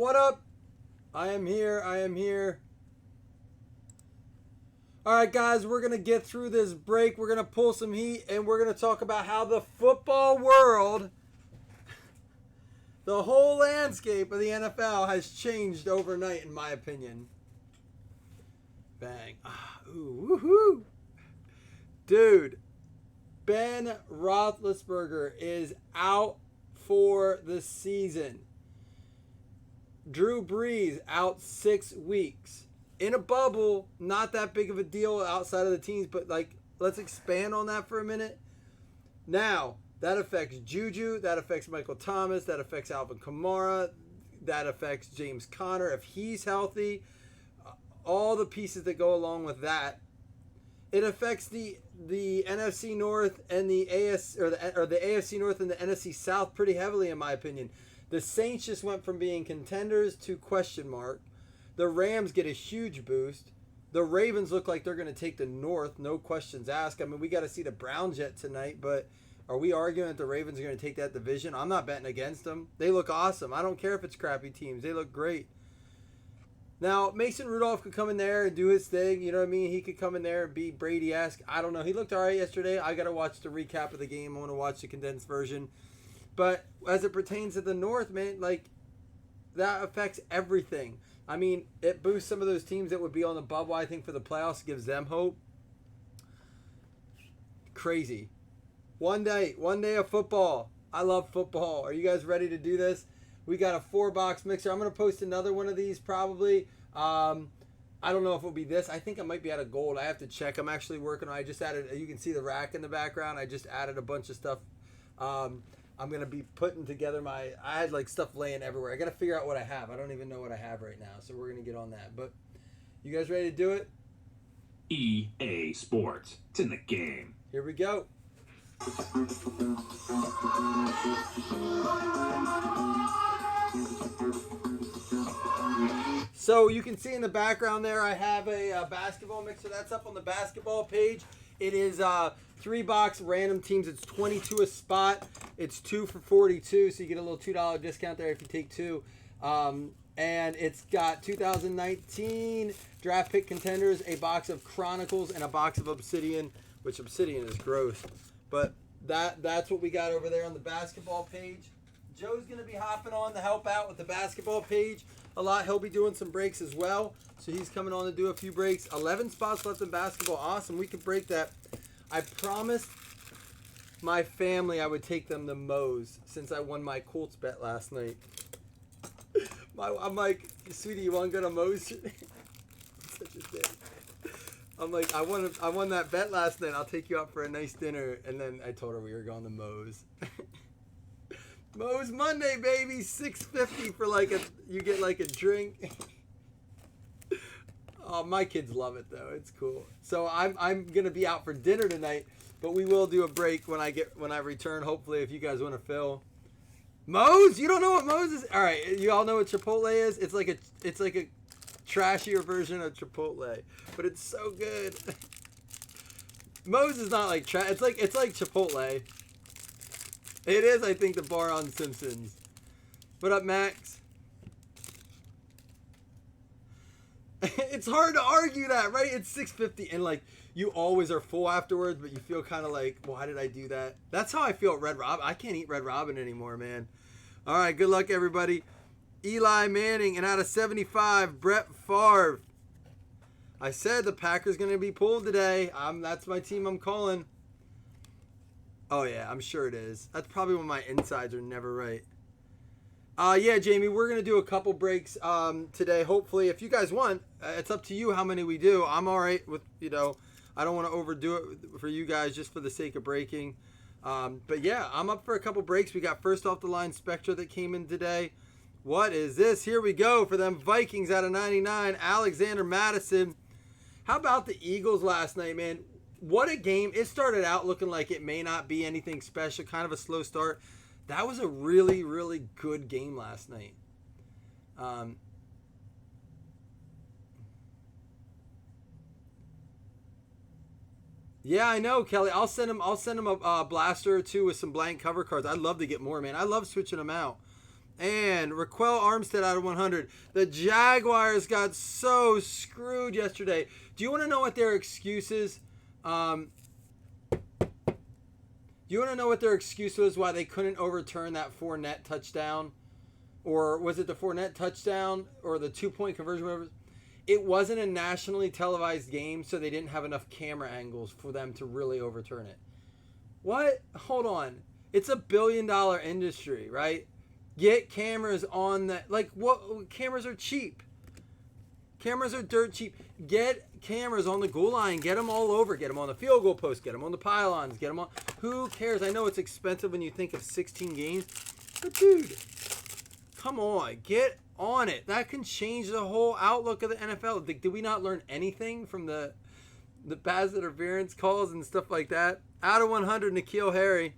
What up? I am here. I am here. All right, guys, we're going to get through this break. We're going to pull some heat, and we're going to talk about how the football world, the whole landscape of the NFL has changed overnight, in my opinion. Bang. Ooh, woohoo. Dude, Ben Roethlisberger is out for the season. Drew Brees out 6 weeks. In a bubble, not that big of a deal outside of the teams, but let's expand on that for a minute. Now, that affects Juju, that affects Michael Thomas, that affects Alvin Kamara, that affects James Conner if he's healthy. All the pieces that go along with that. It affects the NFC North and the AFC North and the NFC South pretty heavily, in my opinion. The Saints just went from being contenders to question mark. The Rams get a huge boost. The Ravens look like they're going to take the North, no questions asked. I mean, we got to see the Browns yet tonight, but are we arguing that the Ravens are going to take that division? I'm not betting against them. They look awesome. I don't care if it's crappy teams. They look great. Now, Mason Rudolph could come in there and do his thing. You know what I mean? He could come in there and be Brady-esque. I don't know. He looked all right yesterday. I got to watch the recap of the game. I want to watch the condensed version. But as it pertains to the North, man, that affects everything. I mean, it boosts some of those teams that would be on the bubble, I think, for the playoffs, gives them hope. Crazy. One day of football. I love football. Are you guys ready to do this? We got a 4-box mixer. I'm going to post another one of these probably. I don't know if it'll be this. I think I might be out of gold. I have to check. I'm actually working on. I just added. You can see the rack in the background. I just added a bunch of stuff. I'm going to be putting together I had stuff laying everywhere. I got to figure out what I have. I don't even know what I have right now. So we're going to get on that. But you guys ready to do it? EA Sports. It's in the game. Here we go. So you can see in the background there, I have a basketball mixer. That's up on the basketball page. It is 3-box random teams. It's 22 a spot. It's 2 for 42, so you get a little $2 discount there if you take 2. And it's got 2019 draft pick contenders, a box of Chronicles, and a box of Obsidian, which Obsidian is gross. But that's what we got over there on the basketball page. Joe's going to be hopping on to help out with the basketball page a lot. He'll be doing some breaks as well. So he's coming on to do a few breaks. 11 spots left in basketball. Awesome. We could break that. I promised my family I would take them to Moe's since I won my Colts bet last night. I'm like, sweetie, you want to go to Moe's? Such a dick. I'm like, I won that bet last night. I'll take you out for a nice dinner. And then I told her we were going to Moe's. Moe's Monday, baby. $6.50 for you get a drink. Oh, my kids love it though. It's cool. So I'm gonna be out for dinner tonight, but we will do a break when I return. Hopefully, if you guys want to fill. Moe's? You don't know what Moe's is? All right, you all know what Chipotle is. It's like a trashier version of Chipotle, but it's so good. Moe's is not like trash. It's like Chipotle. It is, I think, the bar on Simpsons. What up, Max? It's hard to argue that, right? It's $6.50, and you always are full afterwards, but you feel kind of like, why did I do that? That's how I feel at Red Robin. I can't eat Red Robin anymore, man. All right, good luck, everybody. Eli Manning, and out of 75, Brett Favre. I said the Packers going to be pulled today. That's my team I'm calling. Oh, yeah, I'm sure it is. That's probably when my insides are never right. Yeah, Jamie, we're going to do a couple breaks today, hopefully. If you guys want, it's up to you how many we do. I'm all right with, I don't want to overdo it for you guys just for the sake of breaking. But, yeah, I'm up for a couple breaks. We got first off the line Spectra that came in today. What is this? Here we go for them Vikings out of 99, Alexander Madison. How about the Eagles last night, man? What a game. It started out looking like it may not be anything special, kind of a slow start. That was a really, really good game last night. Yeah, I know, Kelly. I'll send him a blaster or two with some blank cover cards. I'd love to get more, man. I love switching them out. And Raquel Armstead out of 100. The Jaguars got so screwed yesterday. Do you want to know what their excuse is? Do you want to know what their excuse was why they couldn't overturn that Fournette touchdown? Or was it the Fournette touchdown or the 2-point conversion, whatever? It wasn't a nationally televised game, so they didn't have enough camera angles for them to really overturn it. What? Hold on. It's a $1 billion industry, right? Get cameras on that. Like, what? Cameras are cheap. Cameras are dirt cheap. Get cameras on the goal line. Get them all over. Get them on the field goal post. Get them on the pylons. Get them on. Who cares? I know it's expensive when you think of 16 games. But, dude, come on. Get on it. That can change the whole outlook of the NFL. Did we not learn anything from the pass interference calls and stuff like that? Out of 100, N'Keal Harry.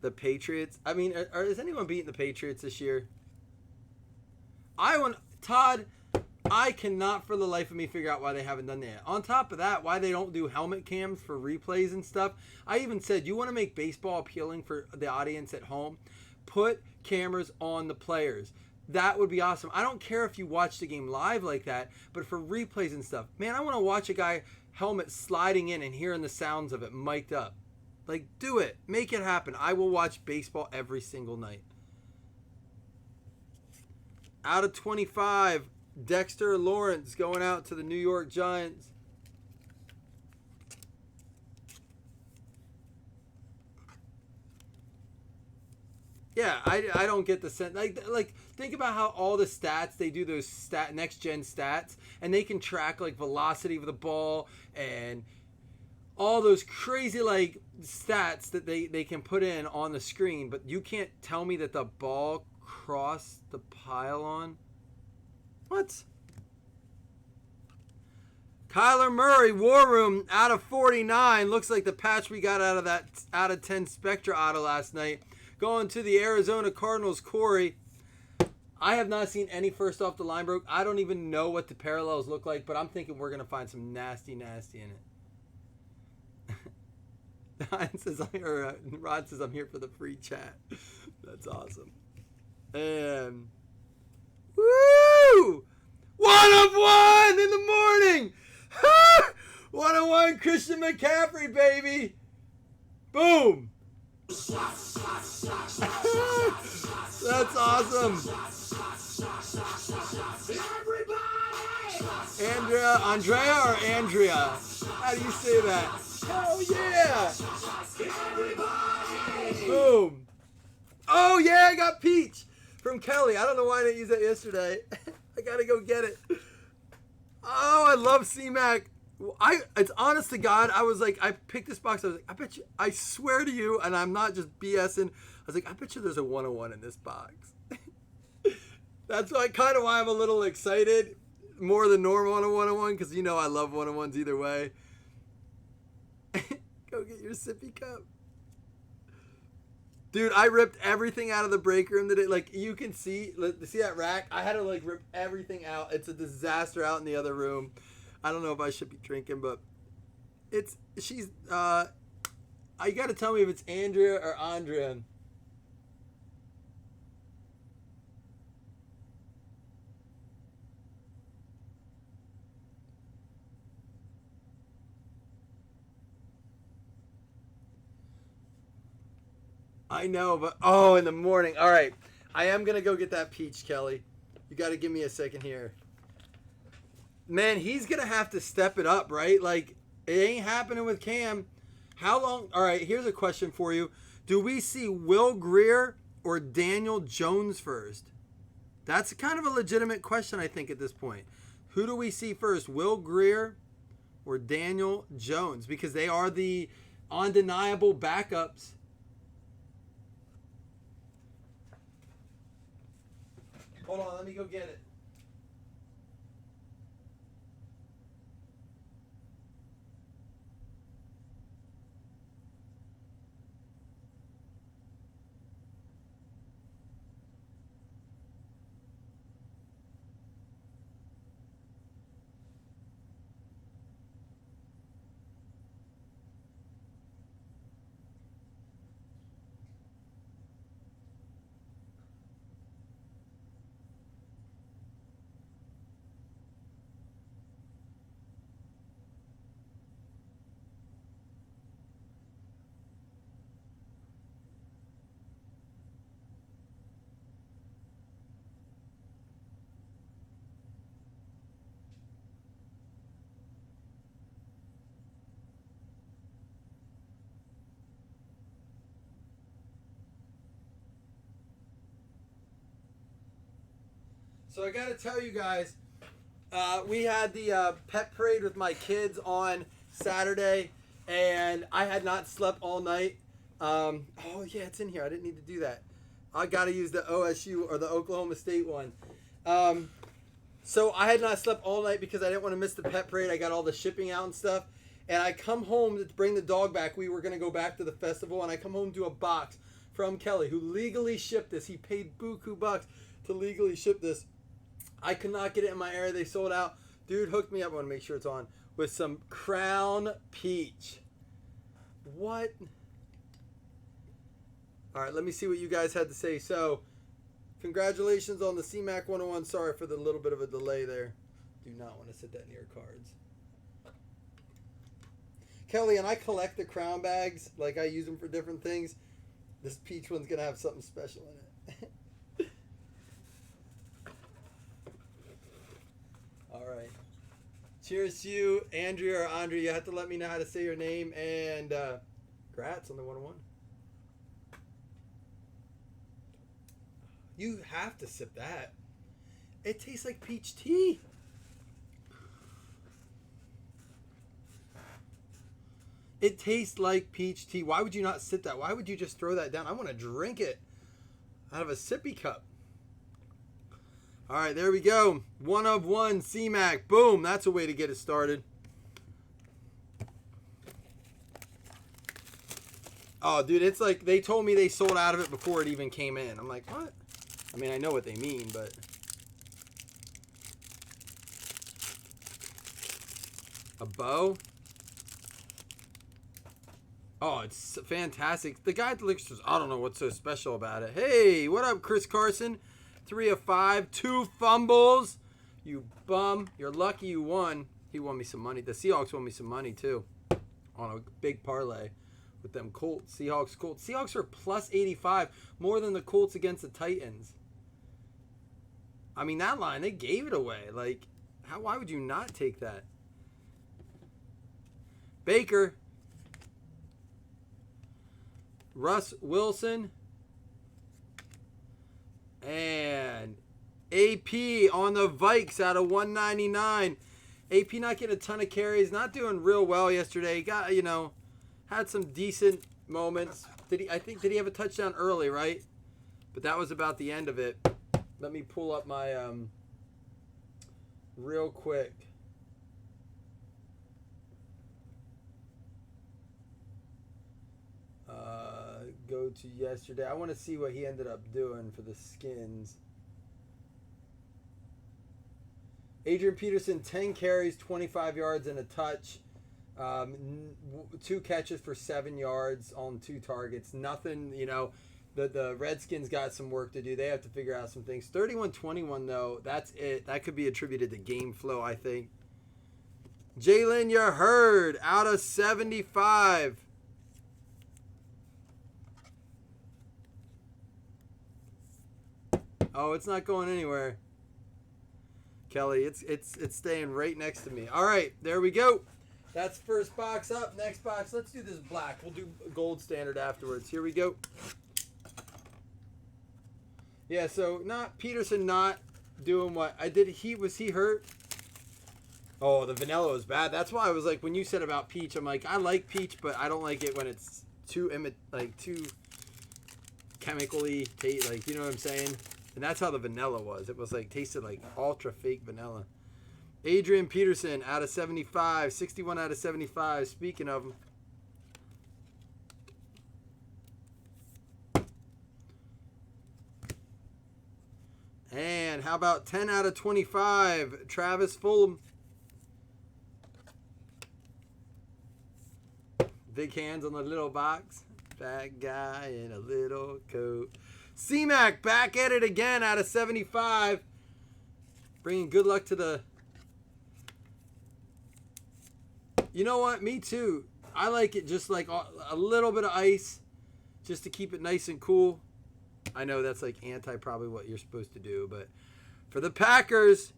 The Patriots. I mean, is anyone beating the Patriots this year? Todd, I cannot for the life of me figure out why they haven't done that. On top of that, why they don't do helmet cams for replays and stuff. I even said, you want to make baseball appealing for the audience at home? Put cameras on the players. That would be awesome. I don't care if you watch the game live like that, but for replays and stuff, man, I want to watch a guy helmet sliding in and hearing the sounds of it mic'd up. Like, do it. Make it happen. I will watch baseball every single night. Out of 25, Dexter Lawrence going out to the New York Giants. Yeah, I don't get the sense. Like think about how all the stats, they do those next gen stats, and they can track like velocity of the ball and all those crazy like stats that they can put in on the screen, but you can't tell me that the ball crossed the pylon. What? Kyler Murray, War Room, out of 49. Looks like the patch we got out of that out of 10 Spectra auto last night. Going to the Arizona Cardinals, Corey. I have not seen any first off the line broke. I don't even know what the parallels look like, but I'm thinking we're going to find some nasty in it. Rod says, I'm here for the free chat. That's awesome. And, woo! 1 of 1 in the morning! 1 of 1 Christian McCaffrey, baby! Boom! That's awesome. Andrea or Andrea? How do you say that? Hell yeah! Boom. Oh yeah, I got Peach from Kelly. I don't know why I didn't use that yesterday. I gotta go get it. Oh, I love C-Mac. It's honest to God, I was like, I picked this box. I was like, I swear to you, and I'm not just BSing. I was like, I bet you there's a 101 in this box. That's why I'm a little excited more than normal on a 101, because you know I love 101s either way. Go get your sippy cup. Dude, I ripped everything out of the break room today. Like, you can see that rack? I had to like rip everything out. It's a disaster out in the other room. I don't know if I should be drinking, but you got to tell me if it's Andrea or Andrea. I know, but in the morning. All right. I am going to go get that peach, Kelly. You got to give me a second here. Man, he's going to have to step it up, right? Like, it ain't happening with Cam. How long? All right, here's a question for you. Do we see Will Grier or Daniel Jones first? That's kind of a legitimate question, I think, at this point. Who do we see first, Will Grier or Daniel Jones? Because they are the undeniable backups. Hold on, let me go get it. So I got to tell you guys, we had the pet parade with my kids on Saturday, and I had not slept all night. Oh yeah, it's in here. I didn't need to do that. I got to use the OSU or the Oklahoma State one. So I had not slept all night because I didn't want to miss the pet parade. I got all the shipping out and stuff. And I come home to bring the dog back. We were going to go back to the festival, and I come home to a box from Kelly, who legally shipped this. He paid buku bucks to legally ship this. I could not get it in my area. They sold out. Dude hooked me up. I want to make sure it's on. With some Crown Peach. What? All right, let me see what you guys had to say. So, congratulations on the CMAC 101. Sorry for the little bit of a delay there. Do not want to sit that near cards. Kelly, and I collect the Crown bags. Like, I use them for different things. This peach one's going to have something special in it. All right. Cheers to you, Andrea or Andrea. You have to let me know how to say your name. And congrats on the 101. You have to sip that. It tastes like peach tea. It tastes like peach tea. Why would you not sip that? Why would you just throw that down? I want to drink it out of a sippy cup. All right, there we go. 1 of 1 CMAC. Boom. That's a way to get it started. Oh, dude, it's like they told me they sold out of it before it even came in. I'm like, what? I mean, I know what they mean, but... A bow? Oh, it's fantastic. The guy that looks, I don't know what's so special about it. Hey, what up, Chris Carson? 3 of 5, 2 fumbles. You bum. You're lucky you won. He won me some money. The Seahawks won me some money, too, on a big parlay with them Colts. Seahawks, Colts. Seahawks are plus 85, more than the Colts against the Titans. I mean, that line, they gave it away. Like, why would you not take that? Baker. Russ Wilson. And AP on the Vikes out of 199. AP not getting a ton of carries. Not doing real well yesterday. Got, had some decent moments. Did he have a touchdown early, right? But that was about the end of it. Let me pull up my real quick. Go to yesterday. I want to see what he ended up doing for the Skins. Adrian Peterson, 10 carries, 25 yards and a touch. 2 catches for 7 yards on 2 targets. Nothing, the Redskins got some work to do. They have to figure out some things. 31-21, though, that's it. That could be attributed to game flow, I think. Jalen Hurd out of 75. Oh, it's not going anywhere. Kelly, it's staying right next to me. All right, there we go. That's first box up. Next box, let's do this black. We'll do gold standard afterwards. Here we go. Yeah, so Peterson not doing what I did. Was he hurt? Oh, the vanilla was bad. That's why I was like, when you said about peach, I'm like, I like peach, but I don't like it when it's too chemically, like, you know what I'm saying? And that's how the vanilla was. It was like, tasted like ultra fake vanilla. Adrian Peterson out of 75, 61 out of 75. Speaking of them. And how about 10 out of 25, Travis Fulham. Big hands on the little box. Fat guy in a little coat. C-Mac back at it again out of 75. Bringing good luck to the... You know what? Me too. I like it just like a little bit of ice just to keep it nice and cool. I know that's like probably what you're supposed to do, but for the Packers,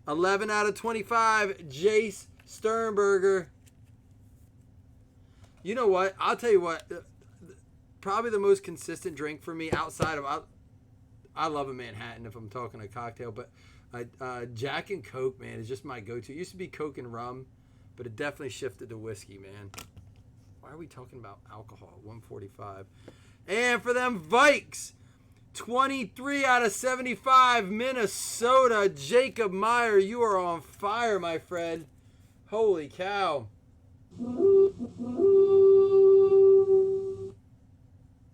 11 out of 25, Jace Sternberger. You know what? I'll tell you what. Probably the most consistent drink for me outside of... I love a Manhattan if I'm talking a cocktail, but Jack and Coke, man, is just my go-to. It used to be Coke and rum, but it definitely shifted to whiskey, man. Why are we talking about alcohol? 145. And for them Vikes, 23 out of 75, Minnesota. Jacob Meyer, you are on fire, my friend. Holy cow.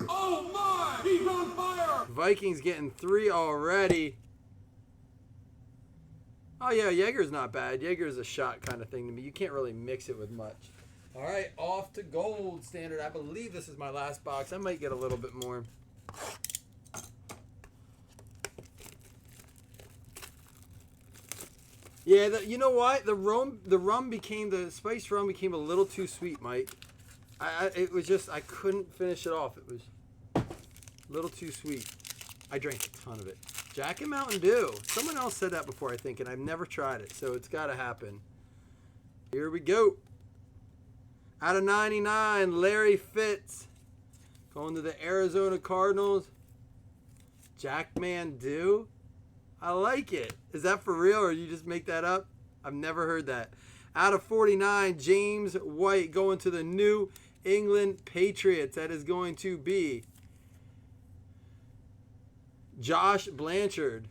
Oh my! He's on fire! Vikings getting 3 already. Oh, yeah, Jaeger's not bad. Jaeger's a shot kind of thing to me. You can't really mix it with much. All right, off to gold standard. I believe this is my last box. I might get a little bit more. Yeah, you know what? The spiced rum became a little too sweet, Mike. It was just, I couldn't finish it off. It was a little too sweet. I drank a ton of it. Jack and Mountain Dew. Someone else said that before, I think, and I've never tried it, so it's got to happen. Here we go. Out of 99, Larry Fitz. Going to the Arizona Cardinals. Jackman Dew. I like it. Is that for real, or you just make that up? I've never heard that. Out of 49, James White going to the New England Patriots. That is going to be Josh Blanchard.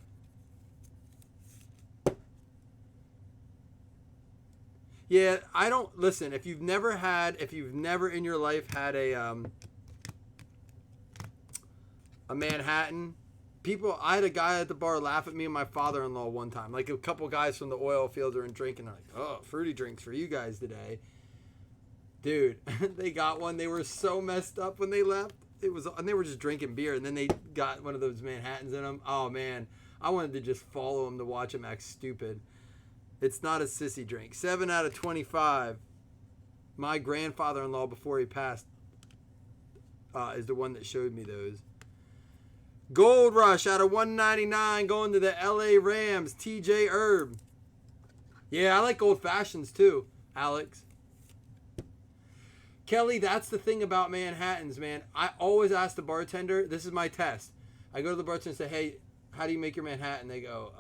Yeah, I don't listen. If you've never in your life had a Manhattan, I had a guy at the bar laugh at me and my father-in-law one time. Like a couple guys from the oil field are drinking. They're like, "Oh, fruity drinks for you guys today." Dude, they got one. They were so messed up when they left. And they were just drinking beer, and then they got one of those Manhattans in them. Oh man, I wanted to just follow them to watch them act stupid. It's not a sissy drink. 7 out of 25. My grandfather-in-law, before he passed, is the one that showed me those. Gold Rush out of 199 going to the LA Rams. TJ Herb. Yeah, I like old fashions too, Alex. Kelly, that's the thing about Manhattans, man. I always ask the bartender, this is my test. I go to the bartender and say, "Hey, how do you make your Manhattan?" They go,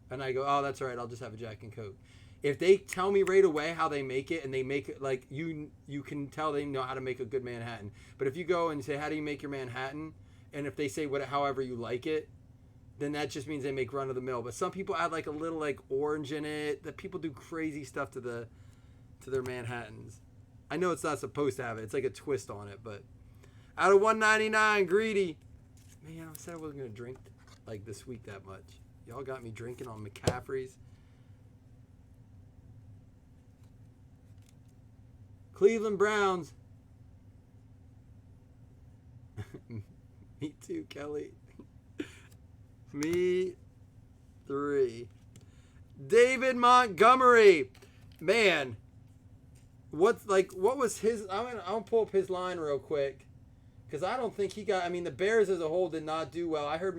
and I go, "Oh, that's all right. I'll just have a Jack and Coke." If they tell me right away how they make it, and they make it like you can tell they know how to make a good Manhattan. But if you go and say, "How do you make your Manhattan?" and if they say however you like it, then that just means they make run of the mill. But some people add like a little like orange in it. That people do crazy stuff to their Manhattans. I know it's not supposed to have it. It's like a twist on it. But out of 199, Greedy. Man, I said I wasn't gonna drink like this week that much. Y'all got me drinking on McCaffrey's. Cleveland Browns. Me too, Kelly. Me 3. David Montgomery. Man. What was his... I'll pull up his line real quick. Because I don't think he got... I mean, the Bears as a whole did not do well. I heard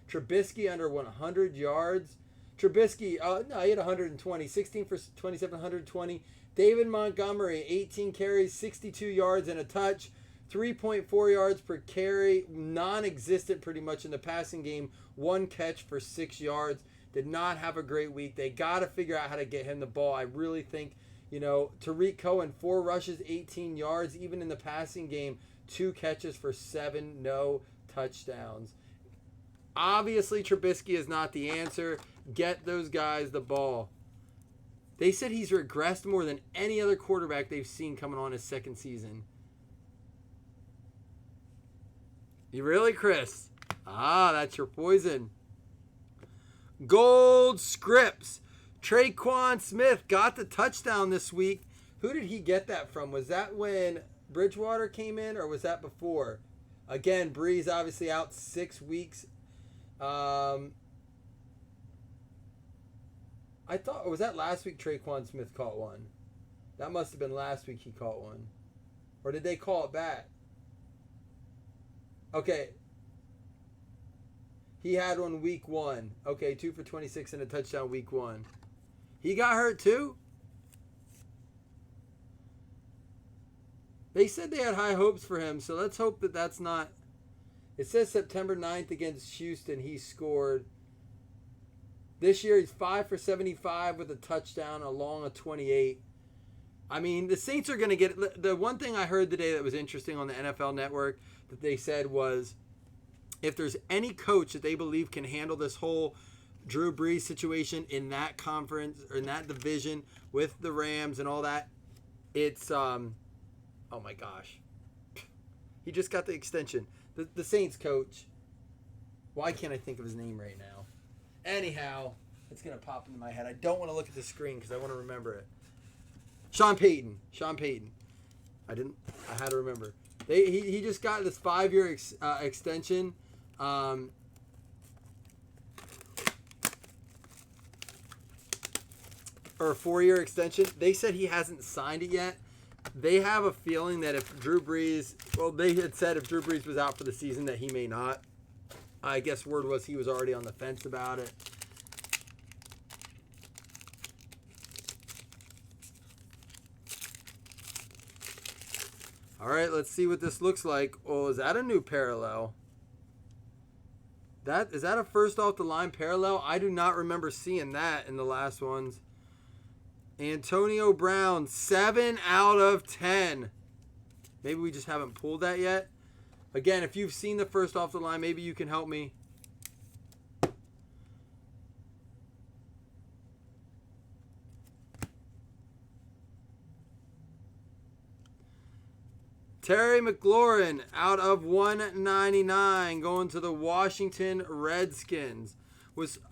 Trubisky under 100 yards. Trubisky, no, he had 120. 16 for 27, 120. David Montgomery, 18 carries, 62 yards and a touch. 3.4 yards per carry. Non-existent pretty much in the passing game. 1 catch for 6 yards. Did not have a great week. They got to figure out how to get him the ball. I really think, Tariq Cohen, 4 rushes, 18 yards. Even in the passing game, 2 catches for 7, no touchdowns. Obviously, Trubisky is not the answer. Get those guys the ball. They said he's regressed more than any other quarterback they've seen coming on his second season. You really, Chris? That's your poison. Gold Scripts. Traquan Smith got the touchdown this week. Who did he get that from? Was that when Bridgewater came in, or was that before? Again, Breeze obviously out 6 weeks. I thought, was that last week Traquan Smith caught one? That must have been last week he caught one. Or did they call it back? Okay. He had one week 1. Okay, 2 for 26 and a touchdown week 1. He got hurt too? They said they had high hopes for him, so let's hope that that's not... It says September 9th against Houston he scored. This year he's 5 for 75 with a touchdown along a 28. I mean, the Saints are going to get... The one thing I heard today that was interesting on the NFL Network that they said was if there's any coach that they believe can handle this whole Drew Brees situation in that conference or in that division with the Rams and all that, it's... oh my gosh. He just got the extension. The Saints coach. Why can't I think of his name right now? Anyhow, it's going to pop into my head. I don't want to look at the screen because I want to remember it. Sean Payton. I had to remember. He just got this 5-year extension. Or a 4-year extension. They said he hasn't signed it yet. They have a feeling that if Drew Brees... Well, they had said if Drew Brees was out for the season that he may not. I guess word was he was already on the fence about it. All right, let's see what this looks like. Oh, is that a new parallel? Is that a first off the line parallel? I do not remember seeing that in the last ones. Antonio Brown, 7 out of 10. Maybe we just haven't pulled that yet. Again, if you've seen the first off the line, maybe you can help me. Terry McLaurin out of 199 going to the Washington Redskins.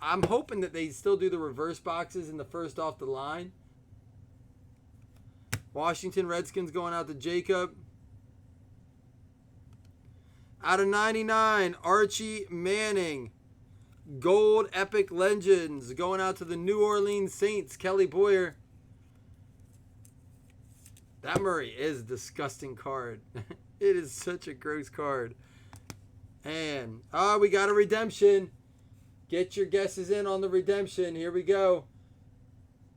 I'm hoping that they still do the reverse boxes in the first off the line. Washington Redskins going out to Jacob. Out of 99, Archie Manning. Gold Epic Legends going out to the New Orleans Saints, Kelly Boyer. That Murray is a disgusting card. It is such a gross card. And, we got a redemption. Get your guesses in on the redemption. Here we go.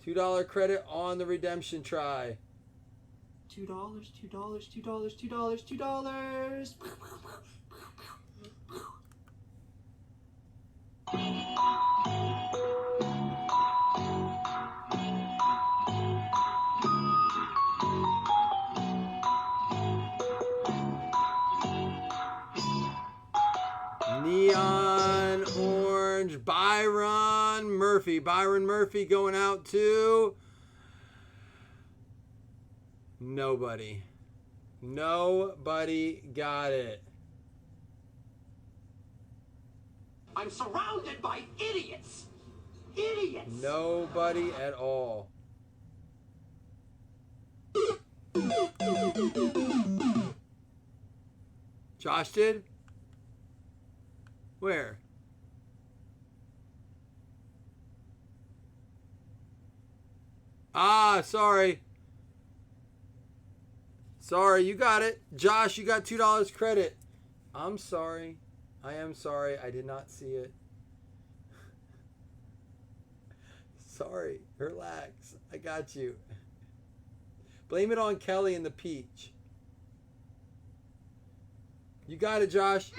$2 credit on the redemption try. $2, $2, $2, $2, $2. Neon orange Byron Murphy. Byron Murphy going out to nobody. Nobody got it. I'm surrounded by idiots. Idiots. Nobody at all. Josh did? Where? Sorry. Sorry, you got it. Josh, you got $2 credit. I'm sorry. I am sorry. I did not see it. Sorry. Relax. I got you. Blame it on Kelly and the peach. You got it, Josh.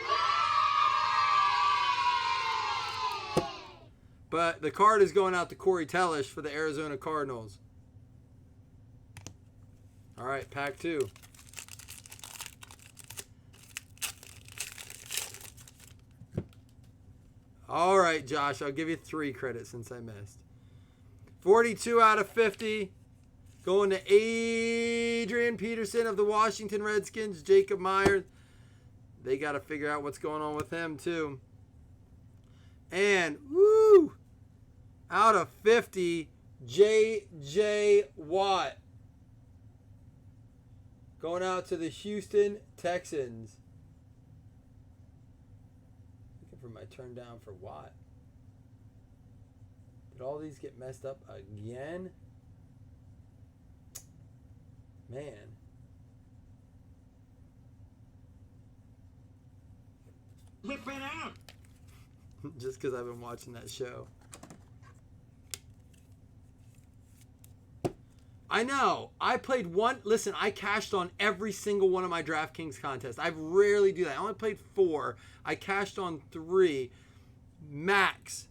But the card is going out to Corey Tellish for the Arizona Cardinals. All right, pack 2. All right, Josh, I'll give you 3 credits since I missed. 42 out of 50. Going to Adrian Peterson of the Washington Redskins. Jacob Myers. They got to figure out what's going on with him, too. And, woo! Out of 50, J.J. Watt. Going out to the Houston Texans. Looking for my turn down for Watt. Did all these get messed up again? Man. Whip it out. Just because I've been watching that show. I know. I played one. Listen, I cashed on every single one of my DraftKings contests. I rarely do that. I only played 4. I cashed on 3. Max.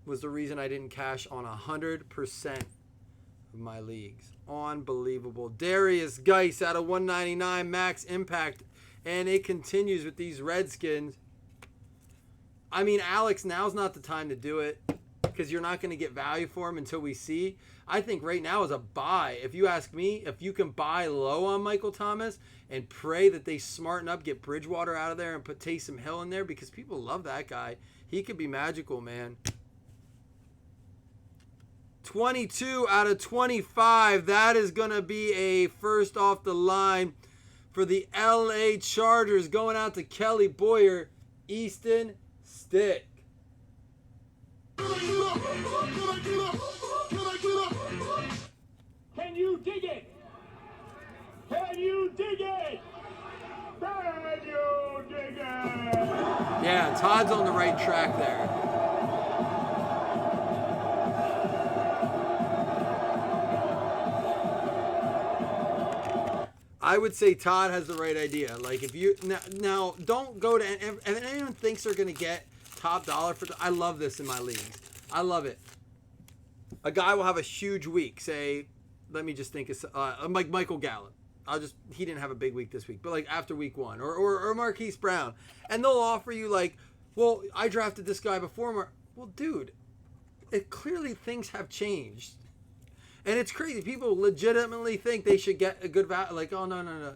was the reason I didn't cash on 100% of my leagues. Unbelievable. Darius Geis out of 199 max impact. And it continues with these Redskins. I mean, Alex, now's not the time to do it because you're not going to get value for him until we see. I think right now is a buy. If you ask me, if you can buy low on Michael Thomas and pray that they smarten up, get Bridgewater out of there and put Taysom Hill in there because people love that guy. He could be magical, man. 22 out of 25. That is going to be a first off the line for the LA Chargers, going out to Kelly Boyer, Easton Stick. Can you dig it? Can you dig it? Can you dig it? Yeah, Todd's on the right track there. I would say Todd has the right idea. Like, if you now don't go to, if anyone thinks they're gonna get top dollar for, I love this in my leagues. I love it. A guy will have a huge week. Say, let me just think of like Michael Gallup. He didn't have a big week this week, but like after week 1, or Marquise Brown, and they'll offer you like, well, I drafted this guy before. Well, dude, it clearly things have changed. And it's crazy. People legitimately think they should get a good value. Like, oh, no.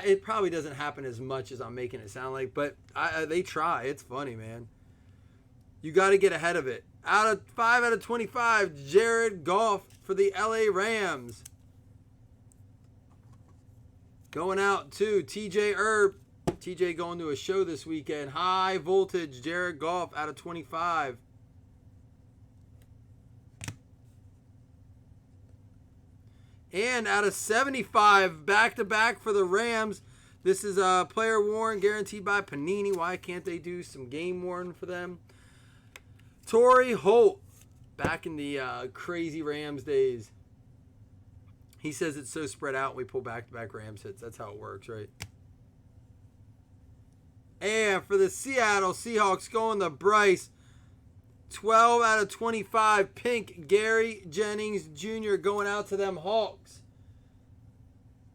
It probably doesn't happen as much as I'm making it sound like. But they try. It's funny, man. You got to get ahead of it. 5 out of 25, Jared Goff for the LA Rams. Going out to TJ Erb. TJ going to a show this weekend. High voltage, Jared Goff out of 25. And out of 75, back-to-back for the Rams. This is a player worn, guaranteed by Panini. Why can't they do some game worn for them? Torrey Holt, back in the crazy Rams days. He says it's so spread out, we pull back-to-back Rams hits. That's how it works, right? And for the Seattle Seahawks, going to Bryce. 12 out of 25, pink Gary Jennings Jr. going out to them Hawks.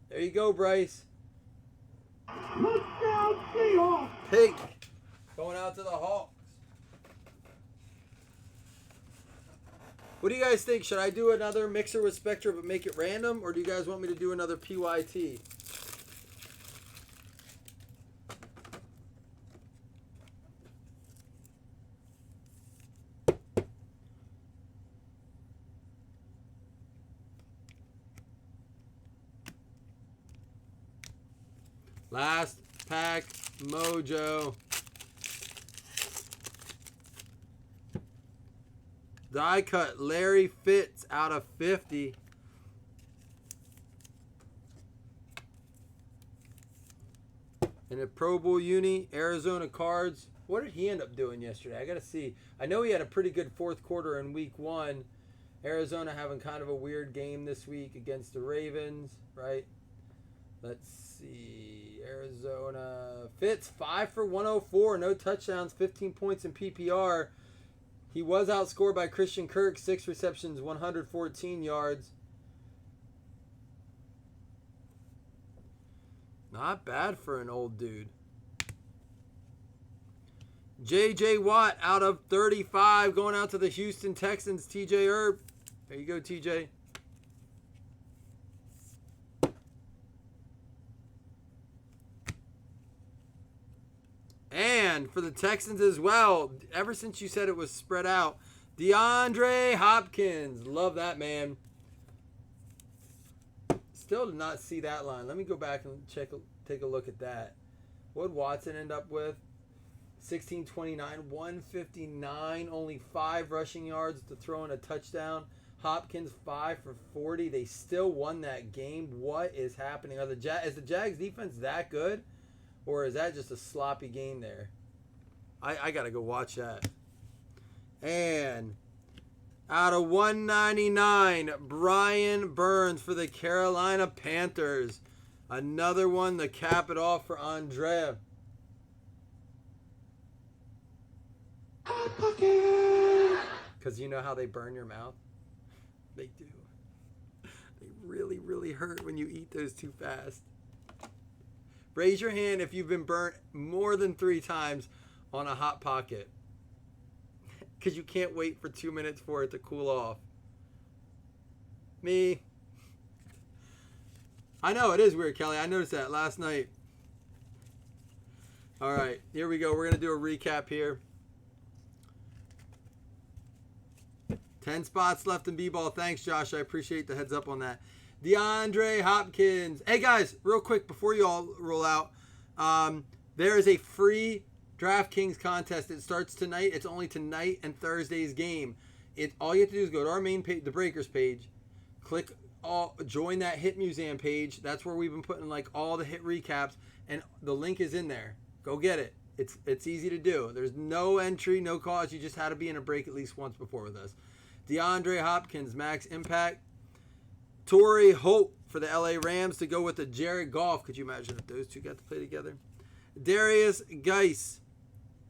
There you go, Bryce. Look out, Seahawks! Pink going out to the Hawks. What do you guys think? Should I do another mixer with Spectra but make it random? Or do you guys want me to do another PYT? Last pack mojo. Die cut Larry Fitz out of 50. And a Pro Bowl uni, Arizona Cards. What did he end up doing yesterday? I got to see. I know he had a pretty good fourth quarter in week 1. Arizona having kind of a weird game this week against the Ravens, right? Let's see. Arizona. Fitz, 5 for 104. No touchdowns, 15 points in PPR. He was outscored by Christian Kirk. 6 receptions, 114 yards. Not bad for an old dude. J.J. Watt out of 35. Going out to the Houston Texans. T.J. Erb. There you go, T.J. And for the Texans as well, ever since you said it was spread out, DeAndre Hopkins. Love that, man. Still did not see that line. Let me go back and take a look at that. What did Watson end up with? 1629, 159, only 5 rushing yards to throw in a touchdown. Hopkins 5 for 40. They still won that game. What is happening? Is the Jags defense that good? Or is that just a sloppy game there? I got to go watch that. And out of 199, Brian Burns for the Carolina Panthers. Another one to cap it off for Andrea. Because you know how they burn your mouth? They do. They really, really hurt when you eat those too fast. Raise your hand if you've been burnt more than 3 times on a Hot Pocket. Because you can't wait for 2 minutes for it to cool off. Me. I know, it is weird, Kelly. I noticed that last night. All right, here we go. We're going to do a recap here. 10 spots left in B-ball. Thanks, Josh. I appreciate the heads up on that. DeAndre Hopkins. Hey, guys, real quick before you all roll out, there is a free DraftKings contest. It starts tonight. It's only tonight and Thursday's game. All you have to do is go to our main page, the Breakers page, click join that Hit Museum page. That's where we've been putting like all the hit recaps, and the link is in there. Go get it. It's easy to do. There's no entry, no cost. You just had to be in a break at least once before with us. DeAndre Hopkins, max impact. Torrey Holt for the LA Rams to go with the Jared Goff. Could you imagine if those two got to play together? Darius Geis.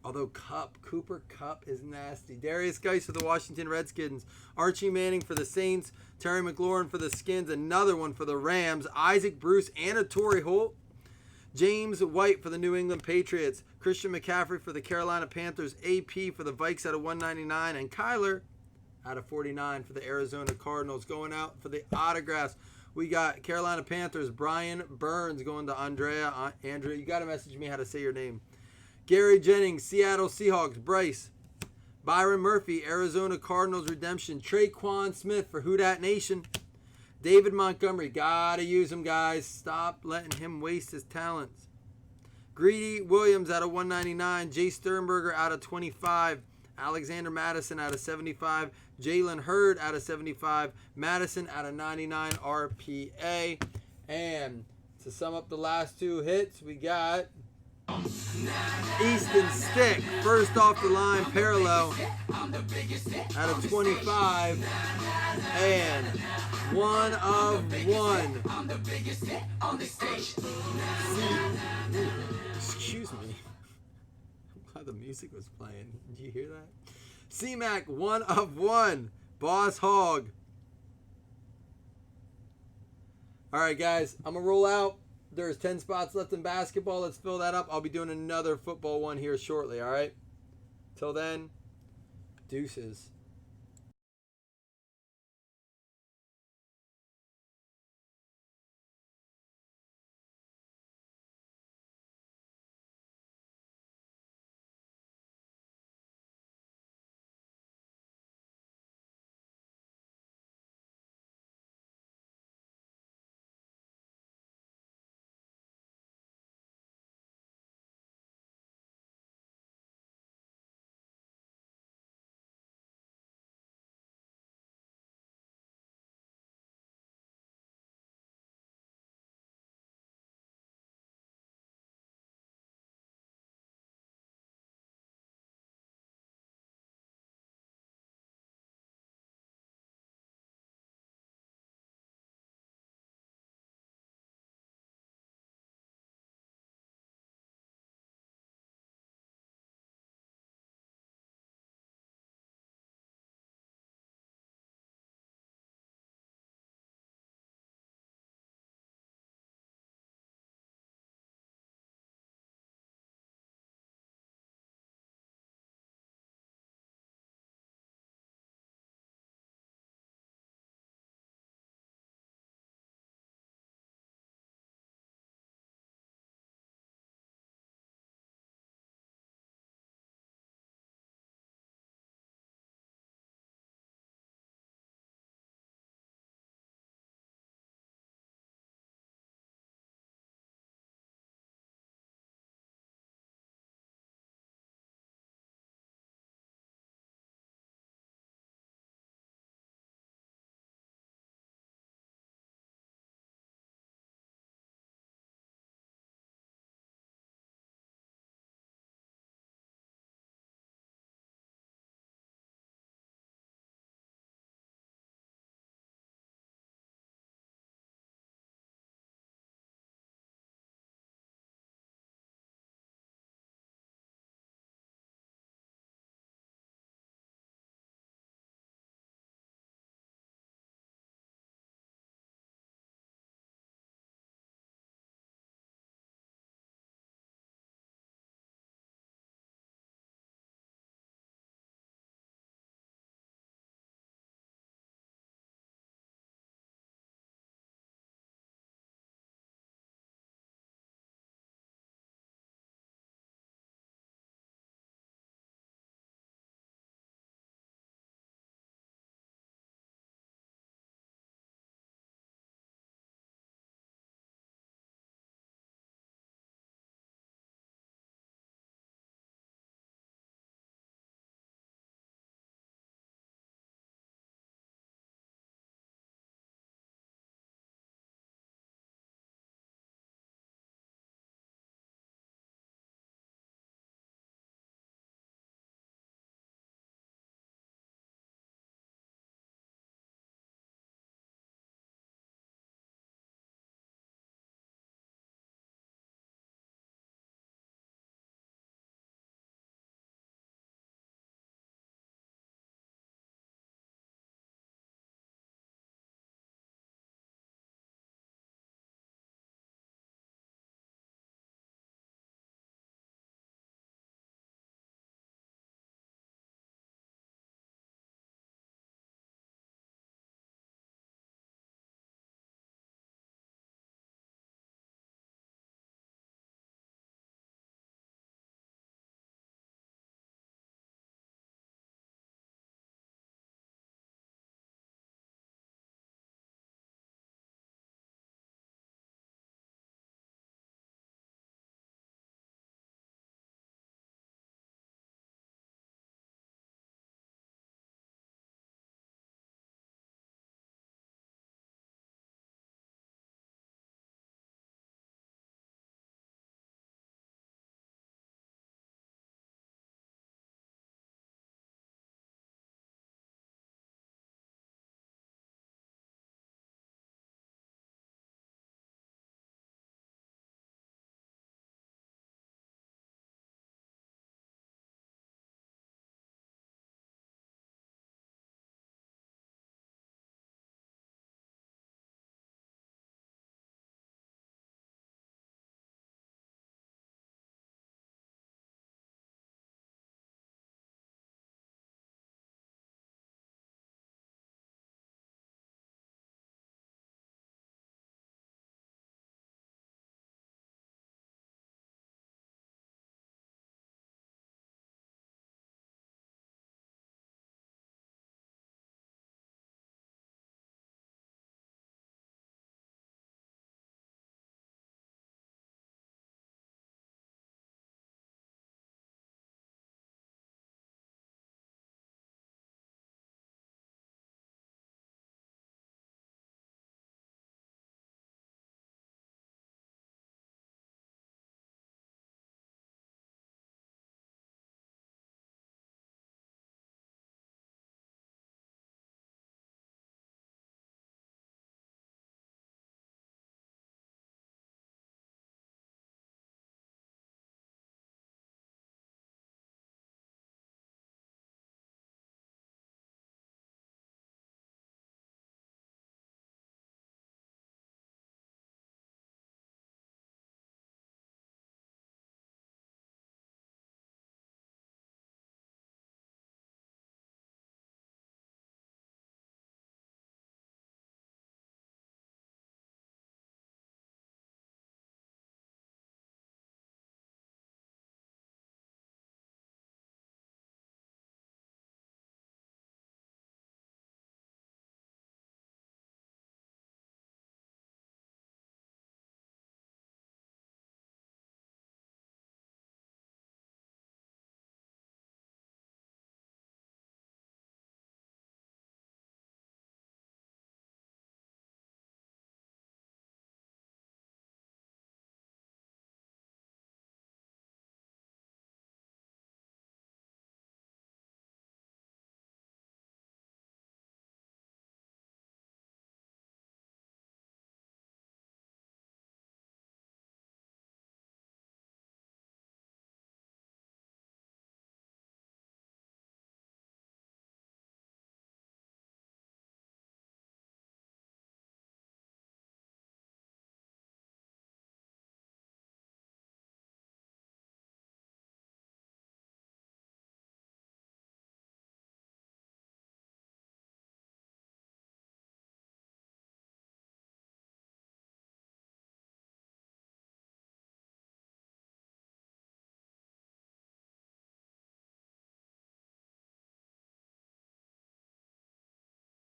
Although Cooper Kupp is nasty. Darius Geis for the Washington Redskins. Archie Manning for the Saints. Terry McLaurin for the Skins. Another one for the Rams. Isaac Bruce and a Torrey Holt. James White for the New England Patriots. Christian McCaffrey for the Carolina Panthers. AP for the Vikes out of 199. And Kyler out of 49 for the Arizona Cardinals. Going out for the autographs, we got Carolina Panthers, Brian Burns going to Andrea. Andrea, you got to message me how to say your name. Gary Jennings, Seattle Seahawks, Bryce. Byron Murphy, Arizona Cardinals redemption. Traquan Smith for Who Dat Nation. David Montgomery, got to use him, guys. Stop letting him waste his talents. Greedy Williams out of 199. Jay Sternberger out of 25. Alexander Madison out of 75. Jalen Hurd out of 75. Madison out of 99 RPA. And to sum up the last 2 hits, we got Easton Stick, first off the line, parallel out of 25. And 1 of 1. Excuse me. I'm glad the music was playing. Did you hear that? C-Mac, 1 of 1. Boss Hog. All right, guys, I'm going to roll out. There's 10 spots left in basketball. Let's fill that up. I'll be doing another football one here shortly, all right? Till then, deuces.